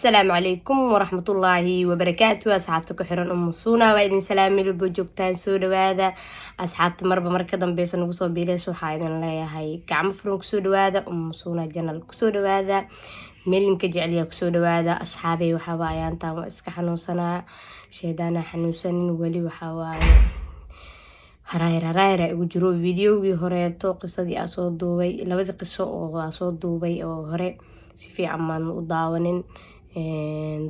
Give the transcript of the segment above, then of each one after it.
السلام عليكم ورحمة الله وبركاته. أصحابتك حرن أم صونا وإذن سلامي لبوجوكتان سودا وادا أصحابت مربى دم بيسن وصو بيليس وحايدن لا هاي كعم فرنك سودا وادا أم صونا جنال كسودا وادا ميلين كجعليا كسودا وادا أصحابي وحوايان تام إسك حنوسنا شيدانا حنوسنين ولي وحواي هرايرا igu jiro videogii horeeto qisadii aan soo duubay labada qiso oo aan soo duubay oo hore si fiican maan u daawanin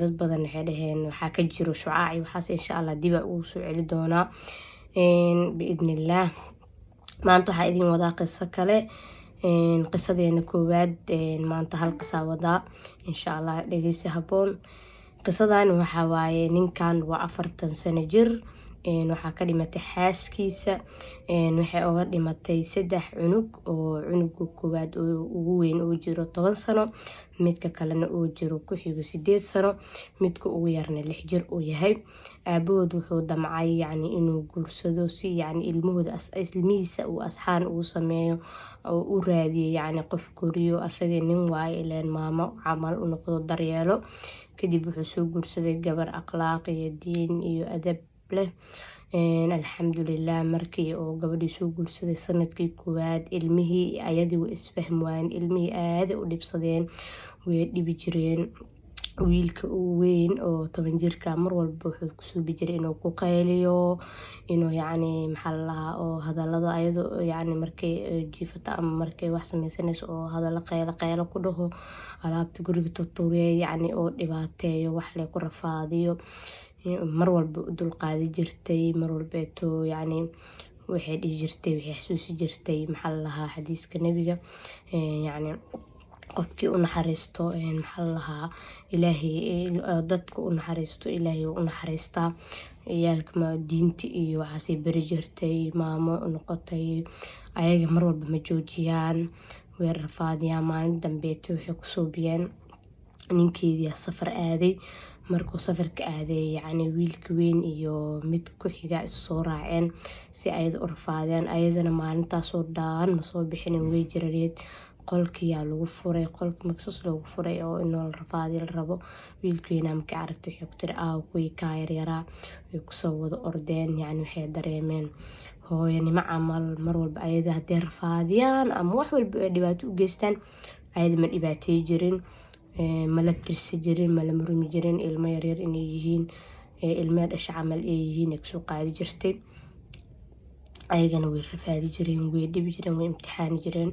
dad badan waxay dhaheen waxaa ka jiro shucaac iyo waxaas insha Allah dib ugu soo celi doonaa biidnillaah. maanta waxaa idin wadaa qiso kale qisadeena koowaad maanta hal qisa wadaa insha Allah dhageysi haboon. qisadan waxaa waaye ninkan waa 40 sano jir waxaa ka dhimatay xaaskiisa waxay uga dhimatay 3 cunug oo cunuga koowaad ugu weyn uu jiro 10 sano midka kalena uu jiro ku xigo 8 sano midka ugu yarna 6 jir uu yahay. aabahood wuxuu damcay yani inuu guursado si yani ilmihiisa uu asxaan ugu sameeyo oo u raadiyo yani qof koriyo asaga nin waaye ileen maamo camal u noqdo daryeelo. kadib wuxuu soo guursaday gabar akhlaaq iyo diin iyo adab leh. alxamdulillaah markii oo gabadhii soo guursaday sanadkii koowaad ilmihii ayadii way isfahmi waayeen ilmihii aad u dhibsadeen way dhibi jireen. wiilka uu weyn oo 10 jirka mar walba wuxuu ku soo bijiray inuu ku qayliyo inuu yani maxaa la oo hadalada ayadoo yani markay jiifata ama markay wax sameysanayso oo hadallo qaylo ku dhaho alaabta guriga tuurtuuriyay yani oo dhibaateeyo wax le ku rafaadiyo mar walba u dul qaadi jirtay mar walba yani waxay dhihi jirtay waxay xasuusi jirtay maxaa la xadiiska nabiga yani qofkii u naxariisto maxaa la ilaahay dadka u naxariisto ilaahay u naxariistaa. ciyaalka ma diinta iyo waxaasay bari jirtay maamo noqotay ayaga mar walba ma joojiyaan way rafaadiyaan. maalin dambeeto waxay ku soo biyeen ninkeedii safar aaday markuu safarka aaday yani wiilka weyn iyo mid ku xiga soo raaceen si ayada u rafaadeen ayadana maalintaasoo dhan ma soo bixinin way jirareed qolkii yaa lagu furay qolka maksus lagu furay oo inoo rafaadi la rabo. wiilkeena markay aragtay waxay ku tiri kuwii kaa yaryaraa way kusoo wada ordeen yani waxay dareemeen hooyanimo camal mar walba ayada hadday rafaadiyaan ama wax walba ay dhibaato u geystaan ayada ma dhibaatay jirin mala tirsi jirin mala murmi jirin ilmo yaryar inay yihiin ilmo dhasha camal ay yihiin kusoo qaadi jirtay ayagana way rafaadi jireen way dhibi jireen way imtixaani jireen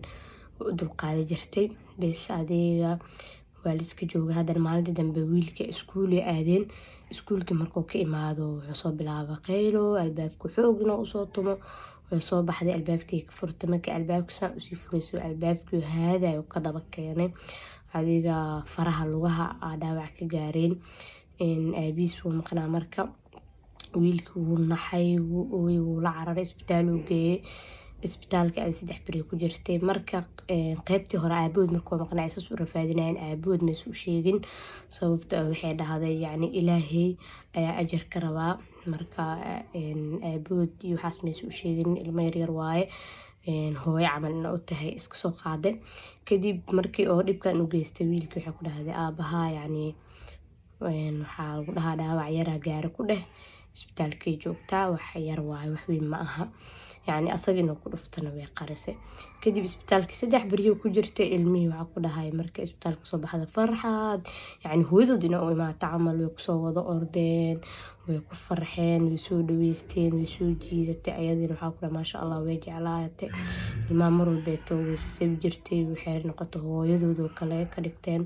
u dul qaadi jirtay bes adeega waa la iska jooga. haddana maalinta dambe wiilka iskuulay aadeen iskuulka markuu ka imaado wuxuu soo bilaabay qaylo albaabka xoogna u soo tumo way soo baxday albaabkii ka furtay markii albaabka saa u sii furaysay albaabkii haadayo ka daba keenay adiga faraha lugaha dhaawac ka gaareen. aabiis wuu maqnaa marka wiilka wuu naxay wuu la cararay isbitaal uu geeyay isbitaalka ay 3 bari ku jirtay. marka qaybtii hore aabahood markuu maqnaa isaas u rafaadinayeen aabahood ma soo sheegin sababta waxay dhahday yani ilaahay ayaa ajar ka rabaa marka aabahood iyo waxaas ma soo sheegin ilmo yaryar waaye hooyo camal ina u tahay iska soo qaaday. kadib markii oo dhibkan u geystay wiilka waxay ku dhahday aabaha yani waxaa lagu dhahaa dhaawac yaraa gaari ku dheh isbitaalkay joogtaa wax yar waaye wax weyn ma aha yani asagina ku dhuftana way qarisay. kadib isbitaalka 3 bari ku jirtay ilmihii waxa ku dhahay markay isbitaalka soo baxda farxad yani hooyadoodina u imaata camal way ku soo wada ordeen way ku farxeen way soo dhaweysteen way soo jiidatay ayadina waxa ku dhahay maasha Allah way jeclaatay ilmaha mar walba way sii jirtay waxay noqotay hooyadoodoo kale ka dhigteen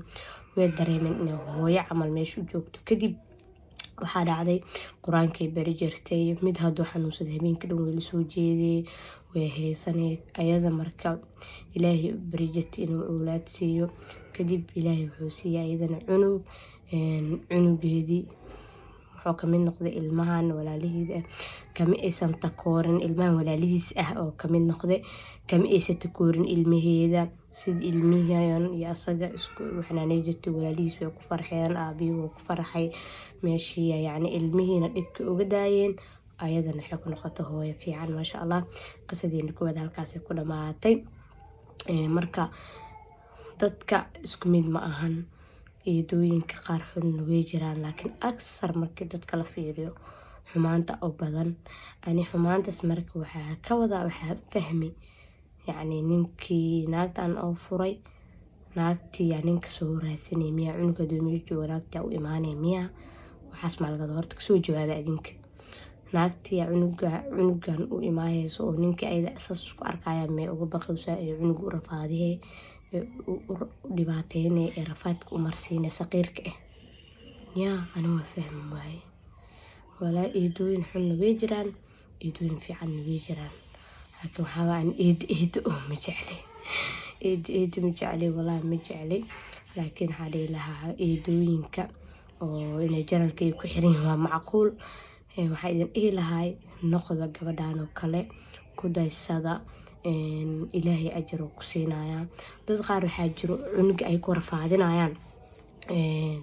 way dareemeen inay hooyo camal meesha u joogto. kadib waxaa dhacday quraankay bari jirtay mid hadduu xanuunsaday habeenkii dhan way la soo jeeday way haysanay ayada marka ilaahay bari jirtay inuu awlaad siiyo. kadib ilaahay wuxuu siiyay ayadana cunugeedii wuxuu ka mid noqday ilmahan walaalihiisa kama aysan takoorin ilmahan walaalihiis oo ka mid noqday kama aysan takoorin ilmaheeda sida ilmihiyan iyo asaga isku waxnaanay jirtay walaalihiis way ku farxeen aabihi wuu ku farxay meeshii yani ilmihiina dhibka uga daayeen ayadana waxay ku noqotay hooyo fiican maasha Allah. qisadeena koowaad halkaas ku dhamaatay. marka dadka isku mid ma ahan eedooyinka qaar xunna way jiraan, laakiin aksar markii dadka la fiiriyo xumaanta u badan. Ani xumaantaas marka waxaa ka wadaa, waxaa fahmi yacni ninkii naagtan oo furay, naagtii yaa ninka soo raadsanay miyaa, cunuga doomiyo jooga naagtaa u imaanay miyaa, waxaas maalgada horta kasoo jawaaba adinka. naagtii yaa cunugan u imaayeyso oo ninkii ayada asaas isku arkaya mee uga baqaysaa ee cunuga u rafaadihee u dhibaateynay ee rafaadka u marsiinay saqiirka ah. yaa ani waa fahmi waaye. walaa eedooyin xunna way jiraan, eedooyin fiicanna way jiraan, laakiin waxaa waa an eed oo ma jecli. eed ma jecli, walaa ma jecli. laakiin waxaa dhihi lahaa eedooyinka oo inay janalka ay ku xiran yihiin waa macquul. waxaa idin dhihi lahay noqda gabadhan oo kale ku daysada, ilaahay ajar oo ku siinaya. dad qaar waxaa jiro cunuga ay ku rafaadinayaan,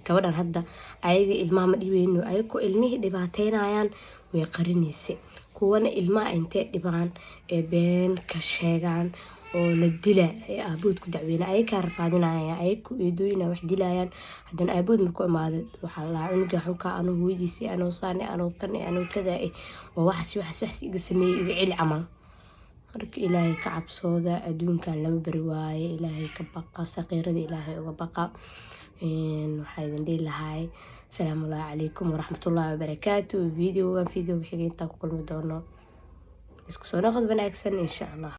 gabadhan hadda ayaga ilmaha ma dhibeyno, ayagoo ilmihii dhibaateynayaan way qarinaysa. kuwana ilmaha intay dhibaan ee been ka sheegaan oo la dila ee aabood ku dacweyna, ayagaa rafaadinayaan, ayagoo eedooyina wax dilayaan. haddana aabood markuu imaado waxaa la cunuga xunkaa anuu hooyadiisii anuu saane anuu kan anuu kadaa oo waxaas iga sameeyey iga celi camal. marka ilaahay ka cabsooda, adduunkan laba beri waaye, ilaahay ka baqa, saqiirada ilaahay uga baqa. waxaa idin dhihi lahay asalaamu calaykum waraxmatullaahi wabarakaatu. video xigeentaa ku kulmi doono. isku soo noqod wanaagsan insha allah.